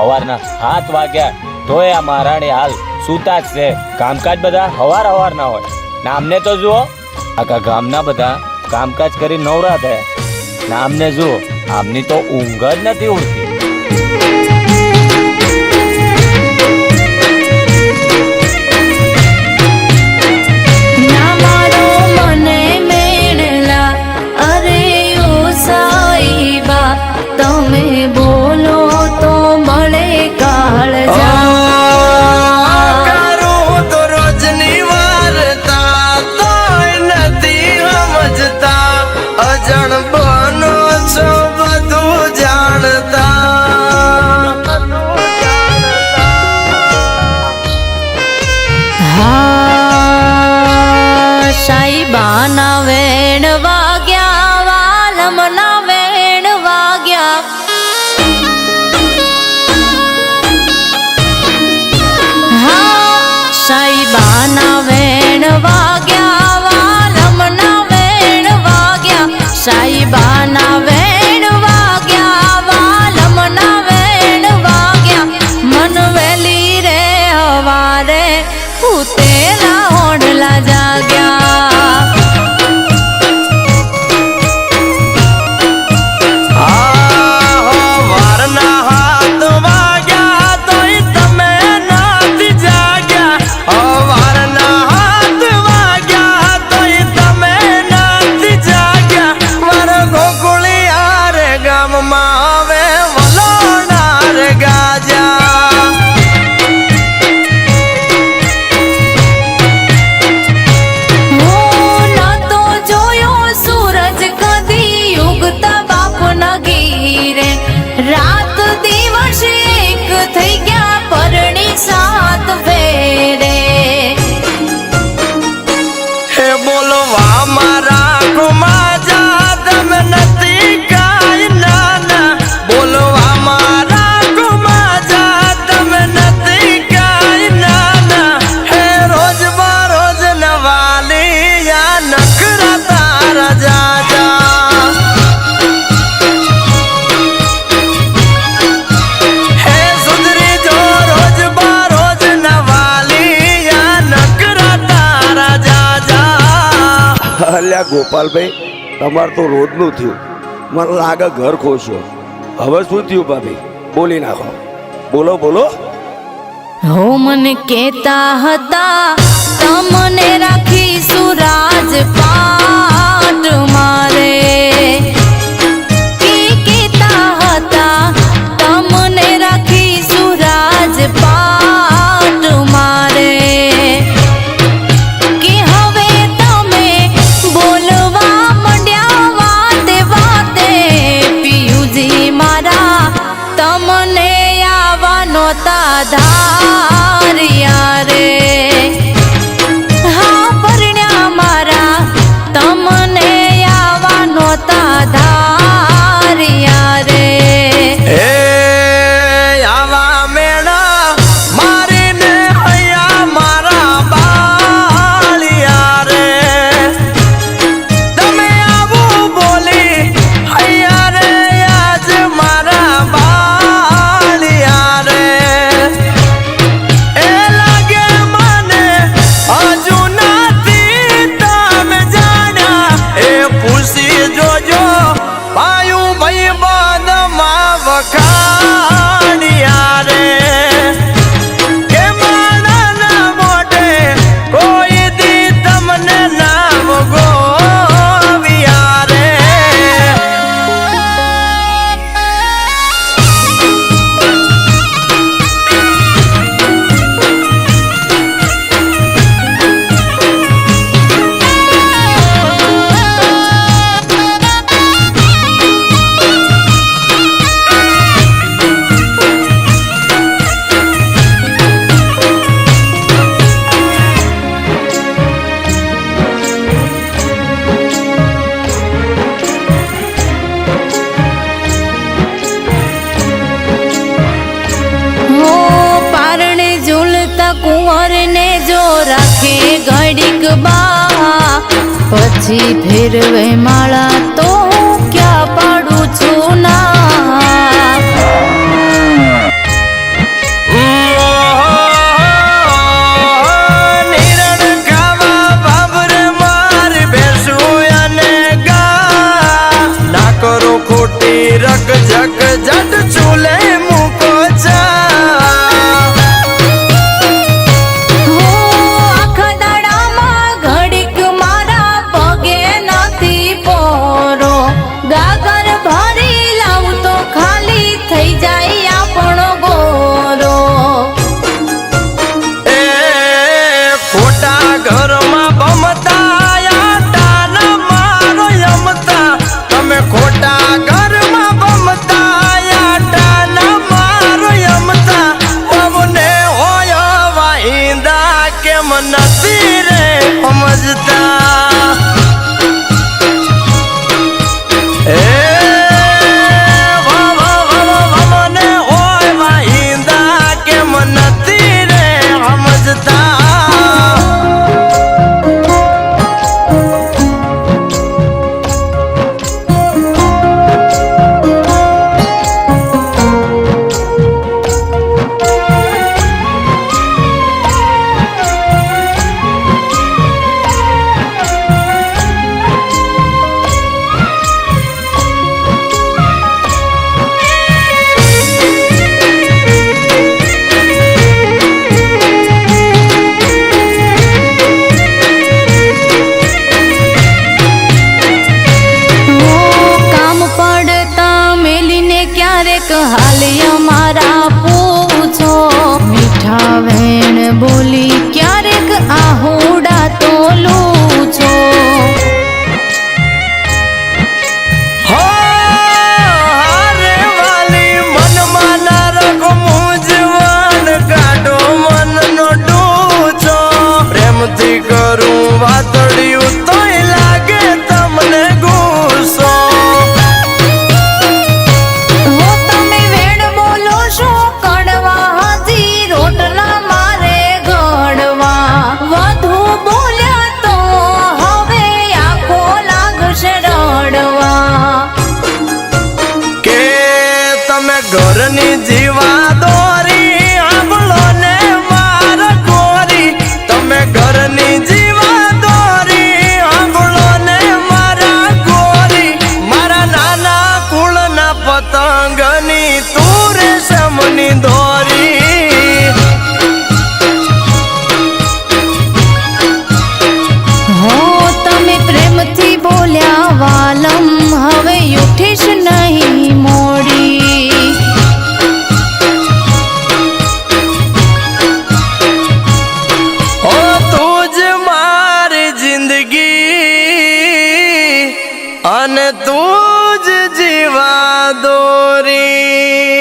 સવારના 7 વાગ્યા તોય આ મહારાણી હાલ સૂતા જ છે. કામકાજ બધા હવાર ના હોય ને આમને તો જુઓ આખા ગામના બધા કામકાજ કરી નવરા થયા ને આમને જુઓ આમની તો ઊંઘ જ નથી ઉડતી. સાઈબાના વેણ વાગ્યા, વાલમના વેણ વાગ્યા. હા સાઈબાના વેણ વાગ્યા, વાલમના વેણ વાગ્યા. સાઈબાના વેણ વાગ્યા, વાલમના વેણ વાગ્યા. મન વેલી રે હવારે ઉતેલા ઓઢલા જાગ્યા. રાત દિવસ એક થઈ ગયા પરણી સાત ફેરે. હે બોલવા મારા ગુમાજા તમે નથી કાઈ નાના. બોલવા મારા ગુમાજા તમે નથી કાઈ નાના. હે રોજ બરોજ નવાલી યા નખરા તારા જાજા. અલ્યા ગોપાલભાઈ, તમારે તો રોજનું થયું. મને લાગે ઘર ખોશ્યો. હવે શું થયું ભાભી? બોલી નાખો, બોલો બોલો. હો મને કેતા હતા તમને રાખીશું રાજપાટ મારે. કેતા હતા તમને રાખીશું રાજપાટ મારે. કે હવે તમે બોલવા મંડ્યા વાતે વાતે. પિયુજી મારા તમને આવવાનો ધારિયા રે. હા પરણ્યા પાછી ફેરવે માળા તો હું ક્યાં પાડું છું ના નિરણ ખાવા બાબરે માર બેસું અને ગા ના કરો ખોટી રગ જગ જટ ચૂલે મૂકો ચા આખા દાડામાં ઘડીક મારા પગે નથી પોરો ગાગર ભરી લાવું તો ખાલી થઈ જાય આપણો ગોરો એ ખોટા ઘરમાં બમતા આટાના મારો યમતા તમે ખોટા ઘરમાં બમતા આટાના મારો યમતા પવને હોય વાહિંદા કેમ નથી રે સમજતા એ મને હોય વાહિંદા કેમ નથી રે સમજતા કામ પડતા મેલીને ક્યારેક હાલ્ય મારા પૂછો મીઠા વેણ બોલી ક્યારેક આહુડા તો લૂછો હો હારે વાલી મનમાં ના રખો મૂંઝવણ કાઢો મનનો ડૂચો પ્રેમથી કરું વાતળિયું તોય લાગે તમને ગુસ્સો હો તમે વેણ બોલો છો કડવા હાથી રોટલા મારે ઘડવા વધુ બોલ્યા તો હવે આખો લાગશે રડવા કે તમે ઘરની જીવા દોરી આંબળો ને માર કોરી તમે ઘરની જીવા દોરી આંબળો ને મારા કોરી મારા નાના કુળના પતંગની તું રેશમની દોરી હો તમે પ્રેમથી બોલ્યા વાલમ હવે ઉઠીશ નહીં મોડી ઓ તું જ મારી જિંદગી અને તું જ જીવા દોરી